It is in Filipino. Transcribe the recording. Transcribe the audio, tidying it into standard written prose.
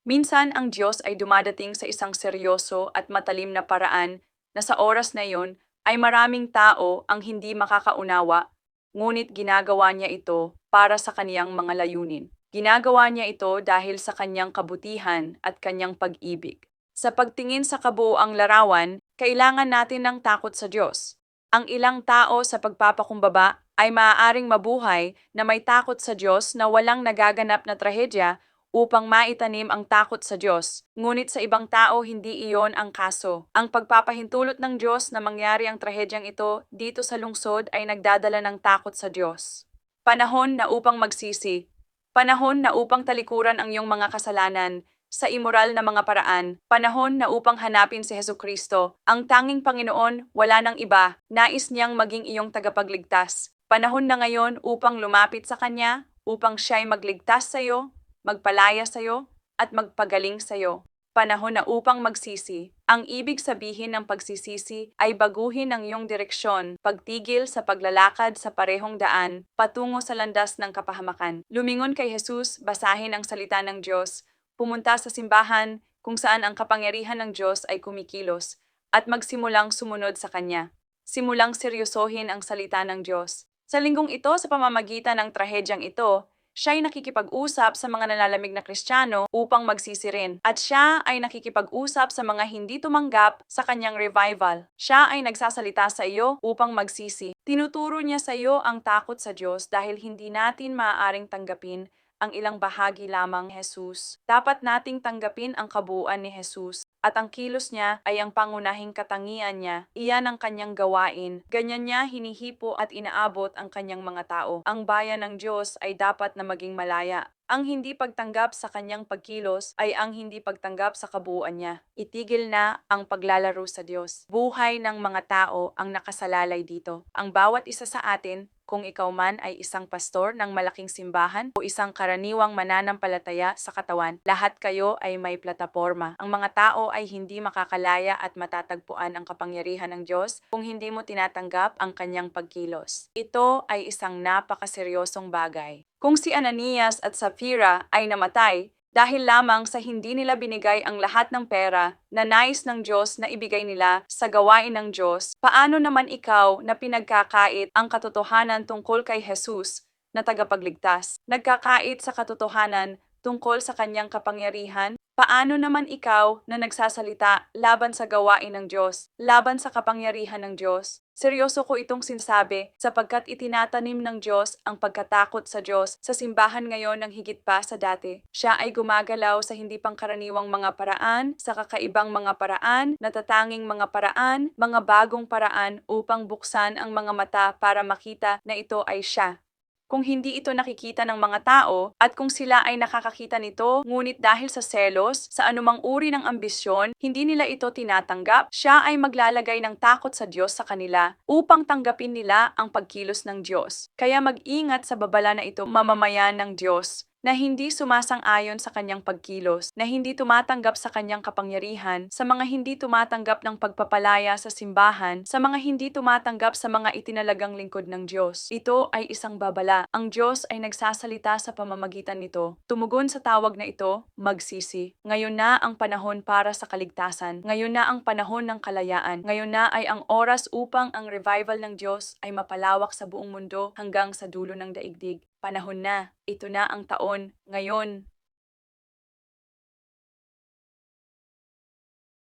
Minsan ang Diyos ay dumadating sa isang seryoso at matalim na paraan na sa oras na iyon ay maraming tao ang hindi makakaunawa, ngunit ginagawa niya ito para sa kaniyang mga layunin. Ginagawa niya ito dahil sa kanyang kabutihan at kanyang pag-ibig. Sa pagtingin sa kabuuang larawan, kailangan natin ng takot sa Diyos. Ang ilang tao sa pagpapakumbaba ay maaaring mabuhay na may takot sa Diyos na walang nagaganap na trahedya upang maitanim ang takot sa Diyos. Ngunit sa ibang tao, hindi iyon ang kaso. Ang pagpapahintulot ng Diyos na mangyari ang trahedyang ito dito sa lungsod ay nagdadala ng takot sa Diyos. Panahon na upang magsisi. Panahon na upang talikuran ang iyong mga kasalanan sa immoral na mga paraan. Panahon na upang hanapin si Hesukristo. Ang tanging Panginoon, wala nang iba. Nais niyang maging iyong tagapagligtas. Panahon na ngayon upang lumapit sa Kanya, upang siya'y magligtas sa iyo, magpalaya sa iyo, at magpagaling sa iyo. Panahon na upang magsisi. Ang ibig sabihin ng pagsisisi ay baguhin ang iyong direksyon, pagtigil sa paglalakad sa parehong daan, patungo sa landas ng kapahamakan. Lumingon kay Jesus, basahin ang salita ng Diyos, pumunta sa simbahan kung saan ang kapangyarihan ng Diyos ay kumikilos, at magsimulang sumunod sa Kanya. Simulang seryosohin ang salita ng Diyos. Sa linggong ito, sa pamamagitan ng trahedyang ito, siya ay nakikipag-usap sa mga nalalamig na Kristiyano upang magsisi rin. At siya ay nakikipag-usap sa mga hindi tumanggap sa kanyang revival. Siya ay nagsasalita sa iyo upang magsisi. Tinuturo niya sa iyo ang takot sa Diyos dahil hindi natin maaaring tanggapin ang ilang bahagi lamang ni Jesus. Dapat nating tanggapin ang kabuuan ni Jesus. At ang kilos niya ay ang pangunahing katangian niya. Iyan ang kanyang gawain. Ganyan niya hinihipo at inaabot ang kanyang mga tao. Ang bayan ng Diyos ay dapat na maging malaya. Ang hindi pagtanggap sa kanyang pagkilos ay ang hindi pagtanggap sa kabuuan niya. Itigil na ang paglalaro sa Diyos. Buhay ng mga tao ang nakasalalay dito. Ang bawat isa sa atin, kung ikaw man ay isang pastor ng malaking simbahan o isang karaniwang mananampalataya sa katawan, lahat kayo ay may plataporma. Ang mga tao ay hindi makakalaya at matatagpuan ang kapangyarihan ng Diyos kung hindi mo tinatanggap ang kanyang pagkilos. Ito ay isang napakaseryosong bagay. Kung si Ananias at Sapphira ay namatay, dahil lamang sa hindi nila binigay ang lahat ng pera na nais ng Diyos na ibigay nila sa gawain ng Diyos, paano naman ikaw na pinagkakait ang katotohanan tungkol kay Jesus na tagapagligtas? Nagkakait sa katotohanan tungkol sa kanyang kapangyarihan? Paano naman ikaw na nagsasalita laban sa gawain ng Diyos, laban sa kapangyarihan ng Diyos? Seryoso ko itong sinasabi sapagkat itinatanim ng Diyos ang pagkatakot sa Diyos sa simbahan ngayon ng higit pa sa dati. Siya ay gumagalaw sa hindi pangkaraniwang mga paraan, sa kakaibang mga paraan, natatanging mga paraan, mga bagong paraan upang buksan ang mga mata para makita na ito ay siya. Kung hindi ito nakikita ng mga tao at kung sila ay nakakakita nito, ngunit dahil sa selos, sa anumang uri ng ambisyon, hindi nila ito tinatanggap, siya ay maglalagay ng takot sa Diyos sa kanila upang tanggapin nila ang pagkilos ng Diyos. Kaya mag-ingat sa babala na ito, mamamayan ng Diyos, na hindi sumasang-ayon sa kanyang pagkilos, na hindi tumatanggap sa kanyang kapangyarihan, sa mga hindi tumatanggap ng pagpapalaya sa simbahan, sa mga hindi tumatanggap sa mga itinalagang lingkod ng Diyos. Ito ay isang babala. Ang Diyos ay nagsasalita sa pamamagitan nito. Tumugon sa tawag na ito, magsisi. Ngayon na ang panahon para sa kaligtasan. Ngayon na ang panahon ng kalayaan. Ngayon na ay ang oras upang ang revival ng Diyos ay mapalawak sa buong mundo hanggang sa dulo ng daigdig. Panahon na, ito na ang taon, ngayon.